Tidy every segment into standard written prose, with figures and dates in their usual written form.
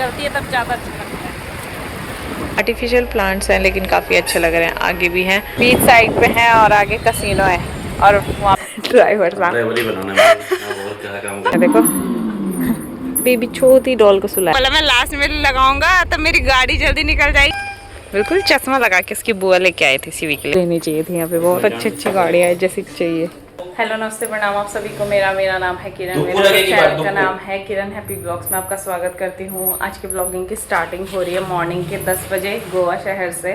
करती है तब ज़्यादा अच्छा लगता है। आर्टिफिशियल प्लांट्स हैं लेकिन काफ़ी अच्छे लग रहे हैं। आगे भी हैं, बीच साइड पे हैं और आगे कसिनो है और वहाँ ड्राइवर साहब देखो बेबी छोटी डॉल को सुला। बोला मैं लास्ट में लगाऊंगा तो मेरी गाड़ी जल्दी निकल जाएगी। बिल्कुल चश्मा लगा के उसकी बुआ लेके आए थे सीवी के लिए। लेनी चाहिए थी यहाँ पे, बहुत अच्छी गाड़ियाँ है जैसी चाहिए। हेलो नमस्ते प्रणाम आप सभी को। मेरा नाम है किरण, मेरे चैनल का नाम है किरण हैप्पी ब्लॉग्स में आपका स्वागत करती हूँ। आज के ब्लॉगिंग की स्टार्टिंग हो रही है मॉर्निंग के 10 बजे गोवा शहर से।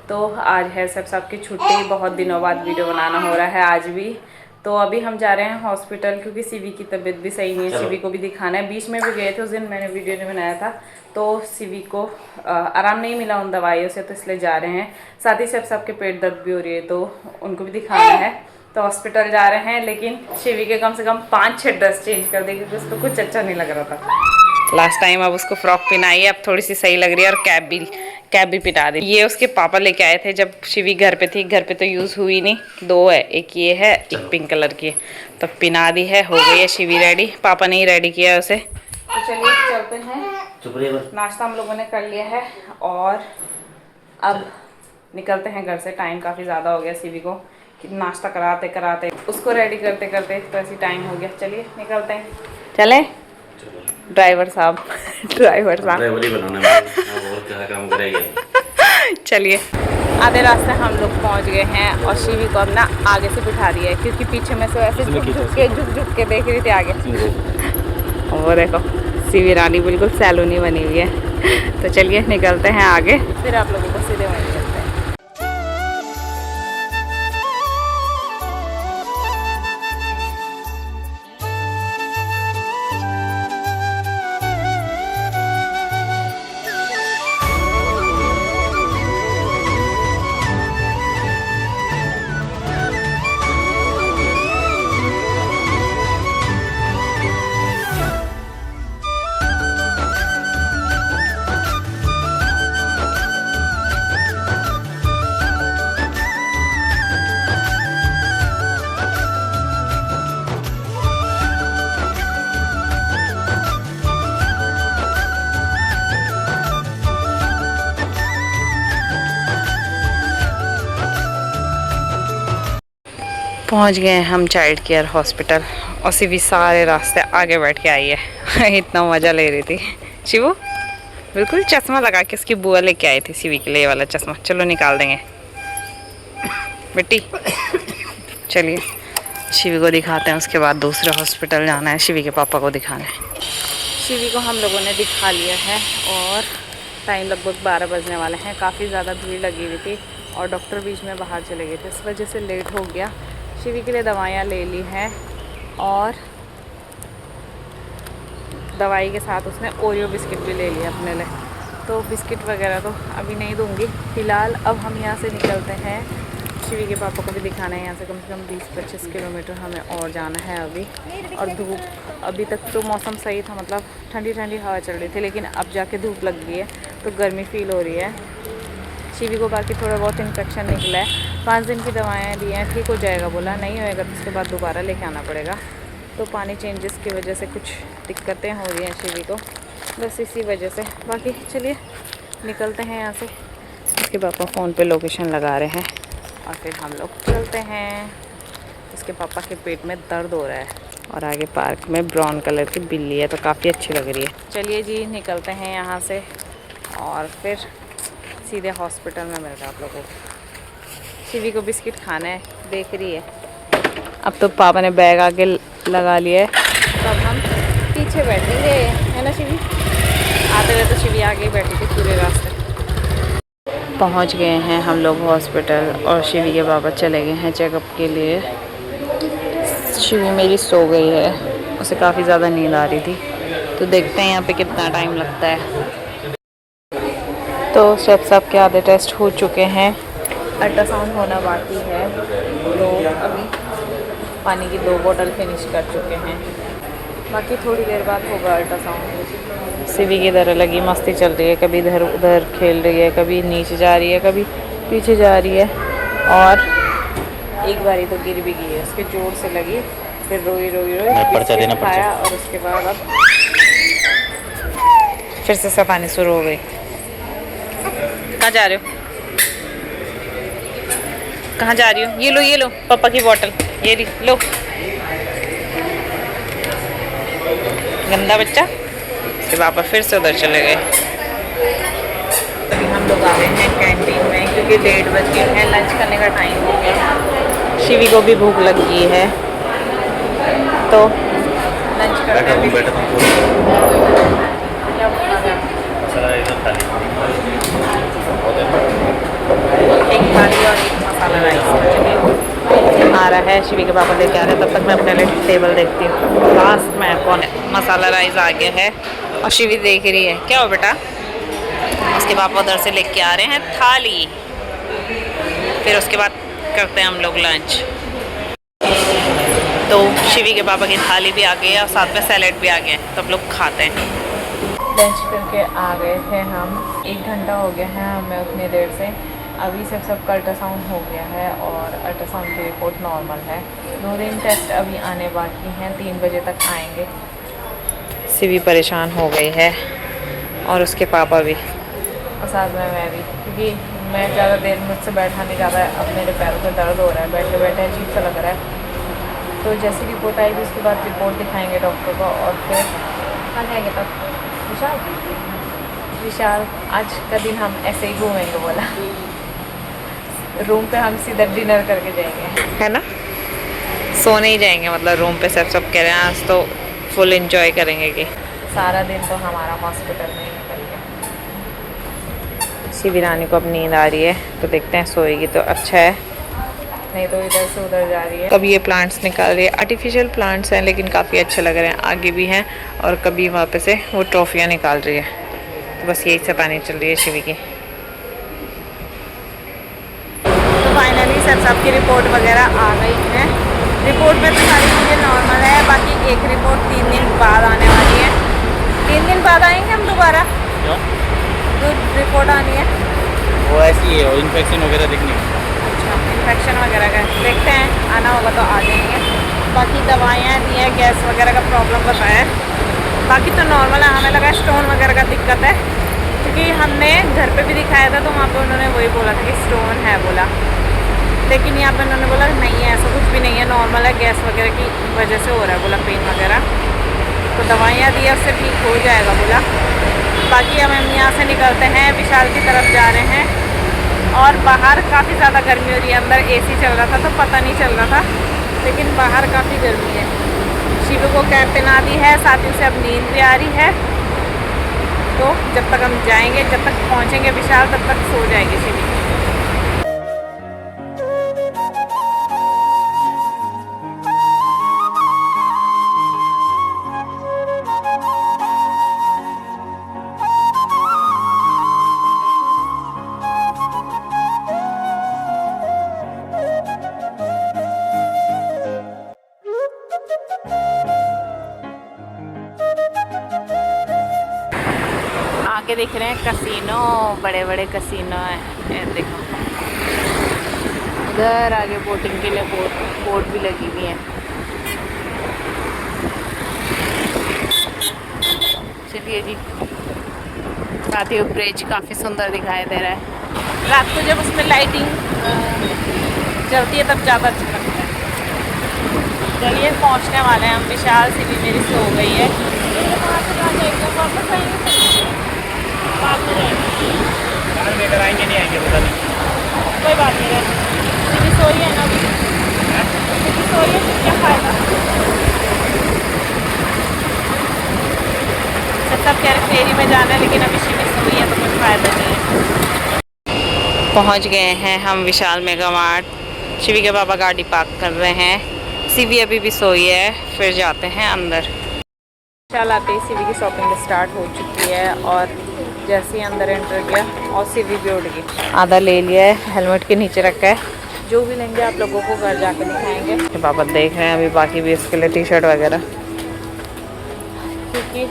तो आज है सबकी छुट्टी, बहुत दिनों बाद वीडियो बनाना हो रहा है आज भी। तो अभी हम जा रहे हैं हॉस्पिटल क्योंकि सीवी की तबीयत भी सही नहीं है, सीवी को भी दिखाना है। बीच में भी गए थे, उस दिन मैंने वीडियो नहीं बनाया था। तो सीवी को आराम नहीं मिला उन दवाइयों से, तो इसलिए जा रहे हैं। साथ ही सबके पेट दर्द भी हो रही है तो उनको भी दिखाना है, तो हॉस्पिटल जा रहे हैं। लेकिन शिवी के कम से कम 5-6 ड्रेस चेंज कर दी क्योंकि उसको कुछ अच्छा नहीं लग रहा था लास्ट टाइम। अब उसको फ्रॉक पहनाई है, अब थोड़ी सी सही लग रही है और कैप भी पिटा दी। ये उसके पापा लेके आए थे जब शिवी घर पे थी। घर पे तो यूज़ हुई नहीं, 2 है, एक ये है एक पिंक कलर की है। तो पिना दी है, हो गई है शिवी रेडी। पापा ने ही रेडी किया है उसे। तो चलिए चलते हैं। नाश्ता हम लोगों ने कर लिया है और अब निकलते हैं घर से। टाइम काफ़ी ज़्यादा हो गया सीवी को कि नाश्ता कराते कराते उसको रेडी करते करते तो ऐसी टाइम हो गया। चलिए निकलते हैं। चले ड्राइवर साहब ड्राइवरी बनाना है और क्या काम करेंगे। चलिए आधे रास्ते हम लोग पहुंच गए हैं और शिवी को अब ना आगे से बिठा दिया है क्योंकि पीछे में से ऐसे झुक के देख रही थी आगे। वो देखो शिवी रानी बिल्कुल सैलूनी बनी हुई है। तो चलिए निकलते हैं आगे, फिर आप लोगों को सीधे वहीं मिलते हैं। पहुंच गए हैं हम चाइल्ड केयर हॉस्पिटल और शिवी सारे रास्ते आगे बैठ के आई है। इतना मज़ा ले रही थी शिवू। बिल्कुल चश्मा लगा के उसकी बुआ लेके आई थी शिवी के लिए, ये वाला चश्मा। चलो निकाल देंगे बेटी। चलिए शिवी को दिखाते हैं, उसके बाद दूसरे हॉस्पिटल जाना है, शिवी के पापा को दिखाना है। शिवी को हम लोगों ने दिखा लिया है और टाइम लगभग 12 बजने वाले हैं। काफ़ी ज़्यादा भीड़ लगी हुई थी और डॉक्टर बीच में बाहर चले गए थे, इस वजह से लेट हो गया। शिवी के लिए दवाइयाँ ले ली हैं और दवाई के साथ उसने ओरियो बिस्किट भी ले लिया अपने लिए। तो बिस्किट वगैरह तो अभी नहीं दूंगी फ़िलहाल। अब हम यहाँ से निकलते हैं, शिवी के पापा को भी दिखाना है। यहाँ से कम 20-25 किलोमीटर हमें और जाना है अभी। और धूप अभी तक तो मौसम सही था, मतलब ठंडी ठंडी हवा चल रही थी, लेकिन अब जाके धूप लग गई है तो गर्मी फील हो रही है। शिवी को बाकी थोड़ा बहुत इन्फेक्शन निकला है, 5 दिन की दवाएं दी हैं, ठीक हो जाएगा बोला। नहीं होएगा तो उसके बाद दोबारा लेके आना पड़ेगा। तो पानी चेंजेस की वजह से कुछ दिक्कतें हो रही हैं शिवी को, बस इसी वजह से। बाकी चलिए निकलते हैं यहाँ से। उसके पापा फ़ोन पे लोकेशन लगा रहे हैं और फिर हम लोग चलते हैं। उसके पापा के पेट में दर्द हो रहा है और आगे पार्क में ब्राउन कलर की बिल्ली है तो काफ़ी अच्छी लग रही है। चलिए जी निकलते हैं यहाँ से और फिर सीधे हॉस्पिटल में मिल रहा आप लोगों को। शिवी को बिस्किट खाना है, देख रही है। अब तो पापा ने बैग आगे लगा लिया है तो अब हम पीछे बैठेंगे, है ना शिवी। आते हुए तो शिवी आगे ही बैठी थी पूरे रास्ते। पहुंच गए हैं हम लोग हॉस्पिटल और शिवी के पापा चले गए हैं चेकअप के लिए। शिवी मेरी सो गई है, उसे काफ़ी ज़्यादा नींद आ रही थी। तो देखते हैं यहाँ पे कितना टाइम लगता है। तो सबके आधे टेस्ट हो चुके हैं, अल्ट्रासाउंड होना बाकी है। तो अभी पानी की 2 बोतल फिनिश कर चुके हैं, बाकी थोड़ी देर बाद होगा अल्ट्रासाउंड। शिवी की तरह लगी मस्ती चल रही है, कभी इधर उधर खेल रही है, कभी नीचे जा रही है, कभी पीछे जा रही है। और एक बारी तो गिर भी गई है, उसके जोर से लगी, फिर रोई खाया और उसके बाद अब फिर से सफानी शुरू हो गई। कहाँ जा रहे हो? कहाँ जा रही हो? ये लो पापा की बोतल, ये लो। गंदा बच्चा। इसके पापा फिर से उधर चले गए। अभी हम लोग आ गए हैं कैंटीन में क्योंकि 1:30 बज गए हैं, लंच करने का टाइम हो गया। शिवी को भी भूख लग गई है तो लंच करते हैं। एक थाली और एक मसाला राइस आ रहा है। शिवी के पापा लेके आ रहे हैं, तब तक मैं अपने लिए टेबल देखती हूँ। लास्ट में कौन है? मसाला राइस आ गया है और शिवी देख रही है। क्या हो बेटा? उसके पापा उधर से लेके आ रहे हैं थाली। फिर उसके बाद करते हैं हम लोग लंच। तो शिवी के पापा की थाली भी आ गई है और साथ में सैलेड भी आ गया है, तो हम लोग खाते हैं। लंच करके आ गए थे हम। 1 घंटा हो गया है हमें उतनी देर से। अभी सबका अल्ट्रासाउंड हो गया है और अल्ट्रासाउंड की रिपोर्ट नॉर्मल है। 2 दिन टेस्ट अभी आने बाकी हैं, 3 बजे तक आएंगे। शिवी परेशान हो गई है और उसके पापा भी, और साथ में मैं भी, क्योंकि मैं ज़्यादा देर मुझसे बैठा नहीं जाता है। अब मेरे पैरों में दर्द हो रहा है, बैठे बैठे अजीब सा लग रहा है। तो जैसी रिपोर्ट आएगी उसके बाद रिपोर्ट दिखाएंगे डॉक्टर को और फिर आ जाएंगे। तब विशाल आज का दिन हम ऐसे ही घूमेंगे, बोला। रूम पे हम सीधा डिनर करके जाएंगे, है ना? सोने ही जाएंगे, मतलब रूम पे सब कह रहे हैं आज तो फुल एंजॉय करेंगे कि सारा दिन तो हमारा हॉस्पिटल में ही निकल गया। शिवी रानी को अब नींद आ रही है तो देखते हैं, सोएगी तो अच्छा है, नहीं तो इधर से उधर जा रही है। कभी ये प्लांट्स निकाल रही है, आर्टिफिशियल प्लांट्स हैं लेकिन काफ़ी अच्छे लग रहे हैं, आगे भी हैं। और कभी वहाँ पे से वो ट्रॉफियाँ निकाल रही है। तो बस यही सफाई चल रही है शिवी की। तो फाइनली सब की रिपोर्ट वगैरह आ गई है। रिपोर्ट में तो सारी चीज़ें नॉर्मल है, बाकी एक रिपोर्ट 3 दिन बाद आने वाली है। 3 दिन बाद आएंगे हम दोबारा, जो रिपोर्ट आनी है वो ऐसी है, और इन्फेक्शन वगैरह देखने। अच्छा, इन्फेक्शन वगैरह का देखते हैं, आना होगा तो आ जाएंगे। बाकी दवाइयाँ दी हैं, गैस वगैरह का प्रॉब्लम बताया है। बाकी तो नॉर्मल है। हमें लगा स्टोन वगैरह का दिक्कत है, क्योंकि हमने घर पे भी दिखाया था तो वहाँ पे उन्होंने वही बोला था कि स्टोन है बोला, लेकिन यहाँ पे उन्होंने बोला नहीं है, ऐसा कुछ भी नहीं है, नॉर्मल है, गैस वगैरह की वजह से हो रहा है बोला, पेन वगैरह। तो दवाइयाँ दी उससे ठीक हो जाएगा बोला। बाकी हम यहाँ से निकलते हैं, विशाल की तरफ जा रहे हैं। और बाहर काफ़ी ज़्यादा गर्मी हो रही है, अंदर एसी चल रहा था तो पता नहीं चल रहा था, लेकिन बाहर काफ़ी गर्मी है। शिव को कैब पहना दी है, साथ ही से अब नींद भी आ रही है। तो जब तक हम जाएंगे, जब तक पहुँचेंगे विशाल, तब तक सो जाएगी शिवी। आगे देख रहे हैं कसिनो, बड़े बड़े कसिनो हैं। ये देखो उधर आगे बोटिंग के लिए बोट भी लगी हुई है। चलिए जी, साथी ब्रिज काफ़ी सुंदर दिखाई दे रहा है। रात को जब उसमें लाइटिंग चलती है तब ज़्यादा अच्छा लगता है। चलिए पहुंचने वाले हैं हम। विशाल से भी मेरी सो गई है। लेकर आएंगे नहीं आएंगे पता नहीं, कोई बात नहीं है, क्योंकि सोई है ना अभी, क्योंकि सोई है तो क्या फायदा। सब कह रहे फेरी में जाना है, लेकिन अभी शिवी सोई है तो कोई फ़ायदा नहीं है। पहुंच गए हैं हम विशाल मेगा मार्ट। शिवी के पापा गाड़ी पार्क कर रहे हैं। शिवी अभी भी सोई है, फिर जाते हैं अंदर। विशाल आते ही शिवी की शॉपिंग स्टार्ट हो चुकी है और जैसे ही अंदर एंटर किया और शिवी भी उड़ गई। आधा ले लिया है, हेलमेट के नीचे रखा है। जो भी लेंगे आप लोगों को घर जाके दिखाएंगे। पापा देख रहे हैं अभी बाकी भी इसके लिए टी-शर्ट वगैरह, क्योंकि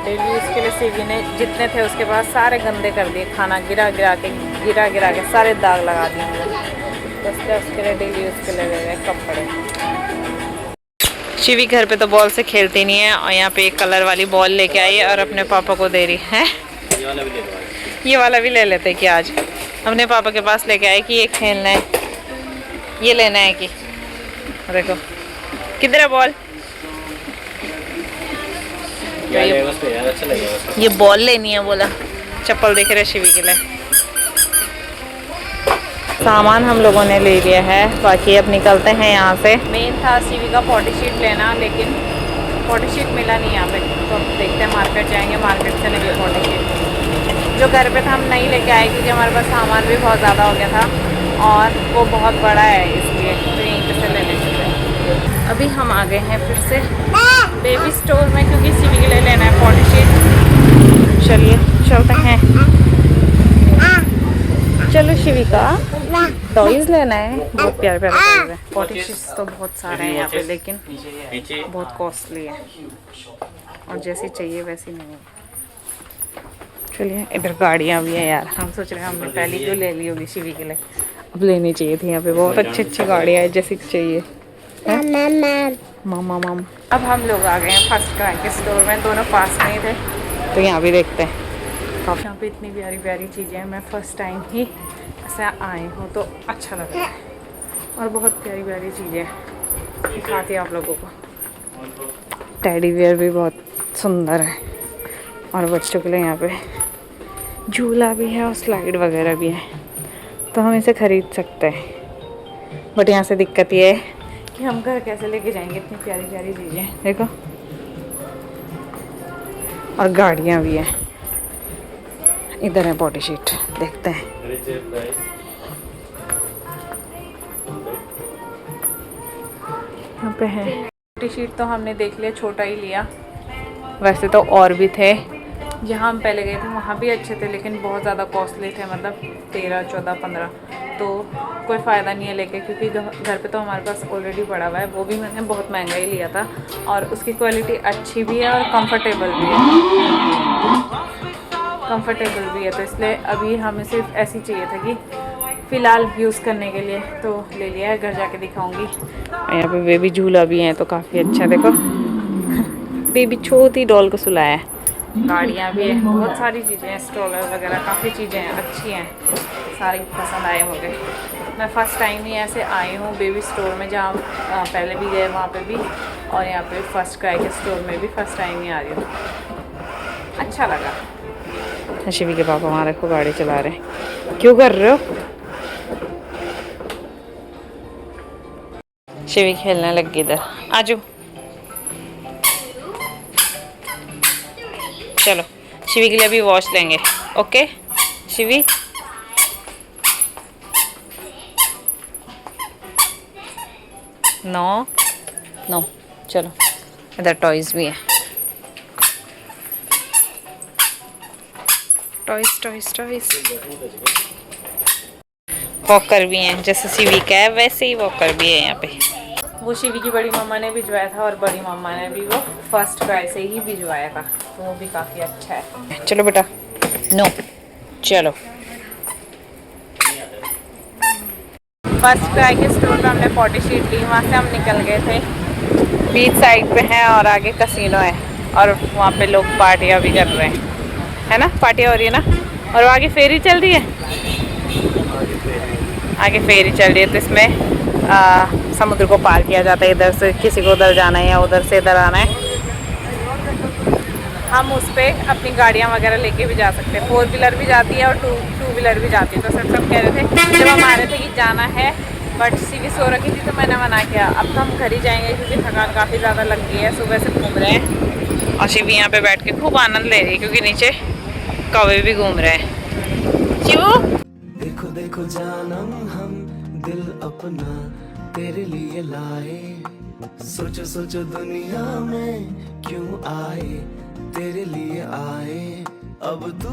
डेली यूज़ के लिए शिवी ने जितने थे उसके पास सारे गंदे कर दिए। खाना गिरा गिरा के सारे दाग लगा दिए। बस उसके लिए डेली यूज़ के लिए ले गए कपड़े। शिवी घर पे तो बॉल से खेलती नहीं है और यहाँ पे एक कलर वाली बॉल लेके आई है और अपने पापा को दे रही है। ये वाला भी ले लो आज। ये वाला भी ले लेते कि आज अपने पापा के पास लेके आए कि ये खेलना है, ये लेना है कि देखो किधर है बॉल। क्या लेगा उस पे यार, अच्छा लगेगा उस पे। ये बॉल लेनी है बोला। चप्पल देख रहे शिवी के लिए। सामान हम लोगों ने ले लिया है, बाकी अब निकलते हैं यहाँ से। मेन था शिवी का पॉटी शीट लेना, लेकिन पॉटी शीट मिला नहीं यहाँ पे, तो अब देखते हैं मार्केट जाएंगे, मार्केट से लेंगे पॉटी शीट। जो घर पे था हम नहीं लेके आए क्योंकि हमारे पास सामान भी बहुत ज़्यादा हो गया था और वो बहुत बड़ा है, इसलिए तो यहीं पे से ले लेते। अभी हम आ गए हैं फिर से बेबी स्टोर में क्योंकि शिवी के लिए लेना है पॉटी शीट। चलिए चलते हैं। चलो शिवी का टॉयज लेना है, बहुत प्यारे प्यारे टॉयज है। पॉटी शीट्स तो बहुत सारे हैं यहाँ पे, लेकिन नीचे बहुत कॉस्टली है और जैसी चाहिए वैसी नहीं है। चलिए इधर गाड़ियाँ भी है यार, हम सोच रहे हैं हमने पहले क्यों ले ली होगी शिवी के लिए, अब लेनी चाहिए थी। यहाँ पे बहुत अच्छी अच्छी गाड़ियाँ है जैसी चाहिए। मामा माम। अब हम लोग आ गए हैं फर्स्ट क्राई के स्टोर में, दोनों पास में ही थे तो यहाँ भी देखते हैं। काफ़ी यहाँ पे इतनी प्यारी प्यारी चीज़ें हैं, मैं फ़र्स्ट टाइम ही ऐसे आई हूँ तो अच्छा लग रहा है और बहुत प्यारी प्यारी चीज़ें दिखाती है आप लोगों को। टेडी बियर भी बहुत सुंदर है और बच्चों के लिए यहाँ पे झूला भी है और स्लाइड वगैरह भी है, तो हम इसे ख़रीद सकते हैं। बट यहाँ से दिक्कत ये है कि हम घर कैसे लेके जाएंगे इतनी प्यारी प्यारी चीज़ें। देखो और गाड़ियाँ भी हैं। इधर है पॉटी शीट, देखते हैं। यहाँ पे है पॉटी शीट, तो हमने देख लिया, छोटा ही लिया। वैसे तो और भी थे, जहाँ हम पहले गए थे वहाँ भी अच्छे थे, लेकिन बहुत ज़्यादा कॉस्टली थे, मतलब 13, 14, 15। तो कोई फ़ायदा नहीं है लेके, क्योंकि घर पे तो हमारे पास ऑलरेडी पड़ा हुआ है। वो भी मैंने बहुत महंगा ही लिया था और उसकी क्वालिटी अच्छी भी है और कंफर्टेबल भी है, तो इसलिए अभी हमें सिर्फ ऐसी चाहिए था कि फ़िलहाल यूज़ करने के लिए, तो ले लिया है। घर जाके दिखाऊंगी। यहाँ पे बेबी झूला भी है तो काफ़ी अच्छा। देखो बेबी छोटी डॉल को सुलाया है। गाड़ियाँ भी है, बहुत सारी चीज़ें हैं, स्ट्रोलर वगैरह काफ़ी चीज़ें हैं, अच्छी हैं, सारी पसंद आए होंगे। मैं फ़र्स्ट टाइम ही ऐसे आई हूँ बेबी स्टोर में, जहाँ पहले भी गए वहाँ पे भी, और यहाँ पे फर्स्ट क्राई के स्टोर में भी फ़र्स्ट टाइम ही आ रही हूँ। अच्छा लगा। शिवी के पापा वहाँ देखो गाड़ी चला रहे हैं, क्यों कर रहे हो? शिवी खेलने लग गई इधर, आजू। चलो शिवी के लिए अभी वॉच लेंगे। Okay Shivi, no no. चलो इधर टॉयज भी है, टॉयज टॉयज टॉयज। वॉकर भी हैं, जैसे शिवी का है वैसे ही वॉकर भी है यहाँ पे। वो शिवी की बड़ी मम्मा ने भिजवाया था और बड़ी मम्मा ने भी वो फर्स्ट क्राई से ही भिजवाया था, तो वो भी काफ़ी अच्छा है। चलो बेटा, नो चलो। फर्स्ट क्राई के स्टोर पे हमने पॉटी शीट ली, वहाँ से हम निकल गए थे। बीच साइड पे है और आगे कसिनो है और वहाँ पे लोग पार्टियाँ भी कर रहे हैं, है ना? पार्टियाँ हो रही है ना, और आगे फेरी चल रही है। आगे फेरी चल रही है, तो इसमें समुद्र को पार किया जाता है। इधर से किसी को उधर जाना है या उधर से इधर आना है। हम उस पर अपनी गाड़ियाँ वगैरह लेके भी जा सकते हैं। 4 व्हीलर भी जाती है और टू व्हीलर भी जाती है। तो सब कह रहे थे जब हम आ रहे थे कि जाना है, बट शिवी सो रखी थी तो मैंने मना किया। अब तो हम घर ही जाएंगे क्योंकि थकान काफ़ी ज़्यादा लग गई है, सुबह से घूम रहे हैं। और शिवी यहाँ पे बैठ के खूब आनंद ले रही है क्योंकि नीचे कौवे भी घूम रहे हैं। शिवू देखो देखो जानम, हम दिल अपना तेरे लिए लाए। सोचो सोचो दुनिया में क्यों आए, तेरे लिए आए, अब तू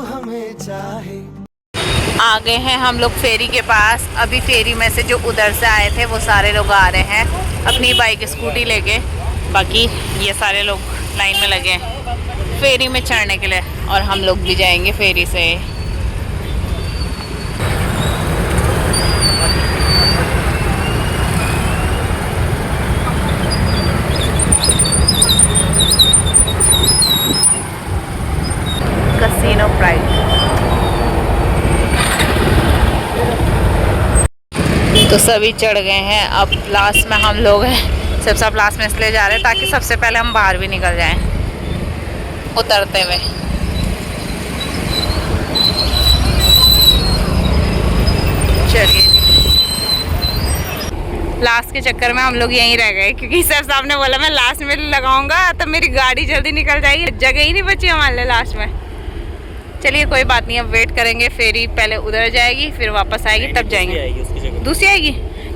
हमें चाहे। आ गए हैं हम लोग फेरी के पास। अभी फेरी में से जो उधर से आए थे वो सारे लोग आ रहे हैं अपनी बाइक स्कूटी लेके। बाकी ये सारे लोग लाइन में लगे हैं फेरी में चढ़ने के लिए, और हम लोग भी जाएंगे फेरी से। Casino pride. तो सभी चढ़ गए हैं, अब लास्ट में हम लोग हैं। सब लास्ट में इसलिए जा रहे हैं ताकि सबसे पहले हम बाहर भी निकल जाएं उतरते हुए। चलिए, लास्ट के चक्कर में हम लोग यहीं रह गए क्योंकि सर साहब ने बोला मैं लास्ट में लगाऊंगा तो मेरी गाड़ी जल्दी निकल जाएगी, जगह ही नहीं बची हमारे लिए लास्ट में। चलिए कोई बात नहीं, अब वेट करेंगे। फेरी पहले उधर जाएगी फिर वापस आएगी तब जाएंगे। दूसरी आएगी,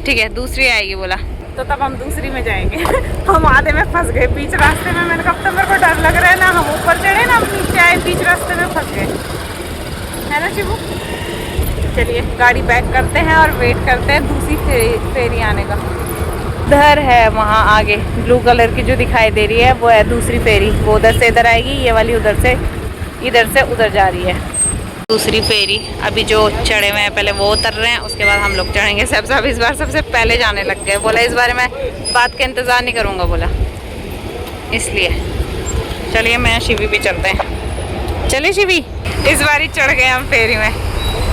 ठीक है दूसरी आएगी बोला, तो तब हम दूसरी में जाएंगे। हम आधे में फंस गए बीच रास्ते में। मैंने कहा तब मेरे को डर लग रहा है ना, हम ऊपर चढ़े ना हम नीचे आए, बीच रास्ते में फंस गए, है ना शिबू। चलिए गाड़ी बैक करते हैं और वेट करते हैं दूसरी फेरी आने का। उधर है वहाँ आगे ब्लू कलर की जो दिखाई दे रही है वो है दूसरी फेरी, वो उधर से इधर आएगी, ये वाली उधर से इधर उधर जा रही है दूसरी फेरी। अभी जो चढ़े हुए हैं पहले वो उतर रहे हैं, उसके बाद हम लोग चढ़ेंगे। सब इस बार सबसे पहले जाने लग गए। बोला इस बार मैं बात का इंतज़ार नहीं करूँगा बोला, इसलिए। चलिए मैं शिवी भी चलते हैं। चलिए शिवी, इस बार ही चढ़ गए हम फेरी में।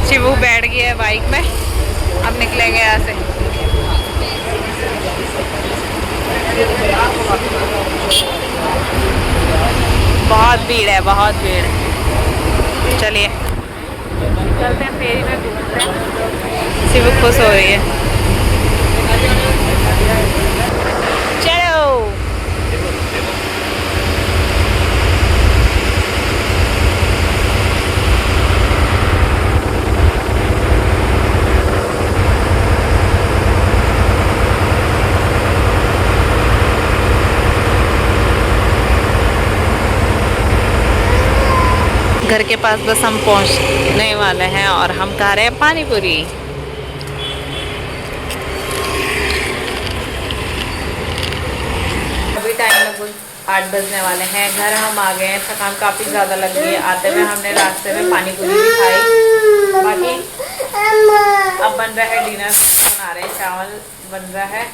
शिवू बैठ गया है बाइक में, अब निकलेंगे यहाँ से। बहुत भीड़ है, बहुत भीड़। चलिए चलते हैं फेरी में, घूमते हैं। शिवू खुश हो रही है। चलो घर के पास बस हम पहुंचने वाले हैं और हम खा रहे हैं पानी पूरी। अभी टाइम लगभग 8 बजने वाले हैं। घर हम आ गए हैं, थकान काफ़ी ज़्यादा लग गई है। आते हुए हमने रास्ते में पानी पूरी भी खाई। बाकी अब बन रहा है डिनर, बना रहे हैं, चावल बन रहा है।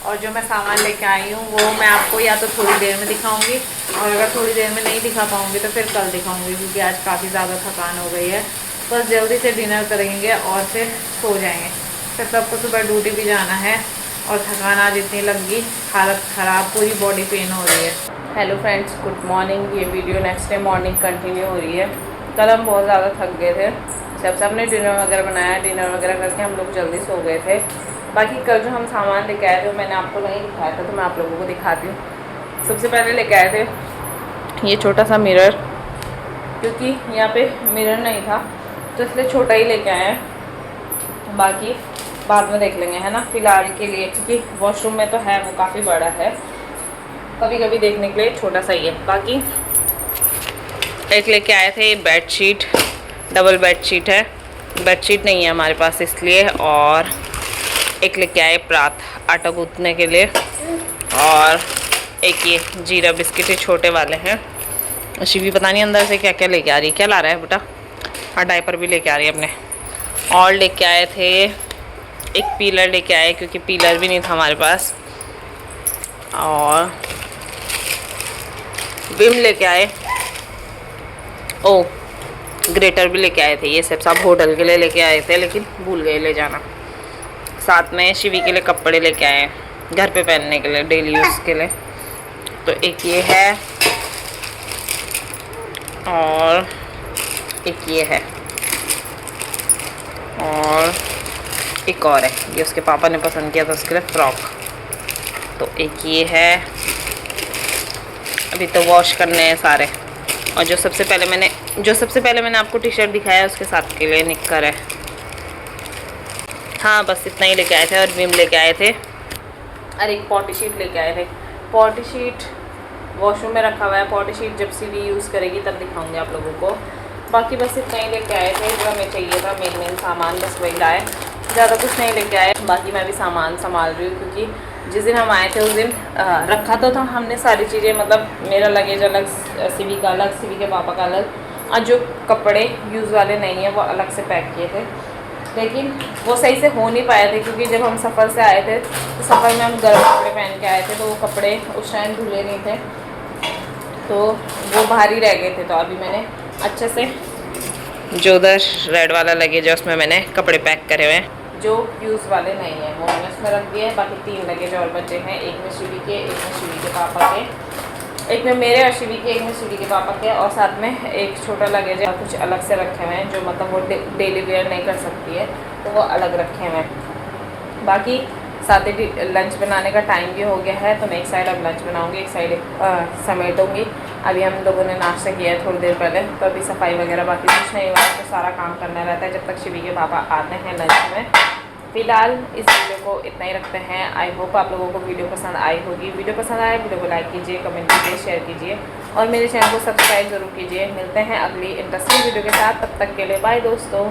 और जो मैं सामान लेके आई हूँ वो मैं आपको या तो थोड़ी देर में दिखाऊंगी, और अगर थोड़ी देर में नहीं दिखा पाऊँगी तो फिर कल दिखाऊंगी, क्योंकि आज काफ़ी ज़्यादा थकान हो गई है। बस जल्दी से डिनर करेंगे और फिर सो जाएंगे। फिर सबको सुबह ड्यूटी भी जाना है और थकान आज इतनी लग गई, हालत ख़राब, पूरी बॉडी पेन हो रही है। Hello friends, good morning. ये video next day morning continue हो रही है। कल हम बहुत ज़्यादा थक गए थे, सबने डिनर वगैरह बनाया, डिनर वगैरह करके हम लोग जल्दी सो गए थे। बाकी कल जो हम सामान लेके आए थे मैंने आपको नहीं दिखाया था, तो मैं आप लोगों को दिखाती हूँ। सबसे पहले लेके आए थे ये छोटा सा मिरर, क्योंकि यहाँ पे मिरर नहीं था तो इसलिए छोटा ही लेके आए हैं। बाकी बाद में देख लेंगे, है ना, फ़िलहाल के लिए, क्योंकि वॉशरूम में तो है वो काफ़ी बड़ा है, कभी कभी देखने के लिए छोटा सा ही है। बाकी एक लेके आए थे बेडशीट, डबल बेडशीट है, बेडशीट नहीं है हमारे पास इसलिए। और एक लेके आए परात आटा गूंथने के लिए, और एक ये जीरा बिस्किट ही छोटे वाले हैं। शिवी पता नहीं अंदर से क्या क्या लेके आ रही है, क्या ला रहा है बेटा। और डायपर भी लेके आ रही है अपने। और लेके आए थे एक पीलर लेके आए, क्योंकि पीलर भी नहीं था हमारे पास। और विम लेके आए, ओ ग्रेटर भी लेके आए थे। ये सब होटल के लिए लेके आए थे लेकिन भूल गए ले जाना। साथ में शिवी के लिए कपड़े लेके आए घर पे पहनने के लिए, डेली यूज़ के लिए। तो एक ये है और एक ये है और एक और है, ये उसके पापा ने पसंद किया था उसके लिए फ्रॉक। तो एक ये है, अभी तो वॉश करने हैं सारे। और जो सबसे पहले मैंने आपको टी शर्ट दिखाया उसके साथ के लिए निक्कर है। हाँ बस इतना ही लेके आए थे। और विम लेके आए थे और एक पॉटी शीट लेके आए थे। पॉटी शीट वॉशरूम में रखा हुआ है, पॉटी शीट जब सीवी यूज़ करेगी तब दिखाऊंगी आप लोगों को। बाकी बस इतना ही लेके आए थे जो हमें चाहिए था, मेन सामान बस वही लाए, ज़्यादा कुछ नहीं लेके आए। बाकी मैं भी सामान संभाल रही हूँ, क्योंकि जिस दिन हम आए थे उस दिन रखा तो था हमने सारी चीज़ें, मतलब मेरा लगेज अलग, सीवी का अलग, सीवी के पापा का अलग, और जो कपड़े यूज़ वाले नहीं हैं वो अलग से पैक किए थे। लेकिन वो सही से हो नहीं पाए थे, क्योंकि जब हम सफ़र से आए थे तो सफ़र में हम गर्म कपड़े पहन के आए थे, तो वो कपड़े उस टाइम धुले नहीं थे, तो वो भारी रह गए थे। तो अभी मैंने अच्छे से जो उधर रेड वाला लगेज है उसमें मैंने कपड़े पैक करे हुए हैं, जो यूज़ वाले नहीं है वो मैंने उसमें रख दिए हैं। बाकी 3 लगेज और बचे हैं, एक में शिवी के, एक में शिवी के पापा के, एक में मेरे और शिवी के, एक में शिवी के पापा के, और साथ में एक छोटा लगेज है कुछ अलग से रखे हुए हैं जो मतलब वो डेली वेयर नहीं कर सकती है तो वो अलग रखे हुए हैं। बाकी साथ ही लंच बनाने का टाइम भी हो गया है तो मैं एक साइड अब लंच बनाऊंगी, एक साइड समेटूंगी। अभी हम लोगों ने नाश्ता किया है थोड़ी देर पहले, तो अभी सफाई वगैरह बाकी कुछ नहीं हुआ है, तो सारा काम करना रहता है जब तक शिवी के पापा आते हैं लंच में। फिलहाल इस वीडियो को इतना ही रखते हैं। आई होप आप लोगों को वीडियो पसंद आई होगी। वीडियो पसंद आए वीडियो को लाइक कीजिए, कमेंट कीजिए, शेयर कीजिए और मेरे चैनल को सब्सक्राइब ज़रूर कीजिए। मिलते हैं अगली इंटरेस्टिंग वीडियो के साथ, तब तक के लिए बाय दोस्तों।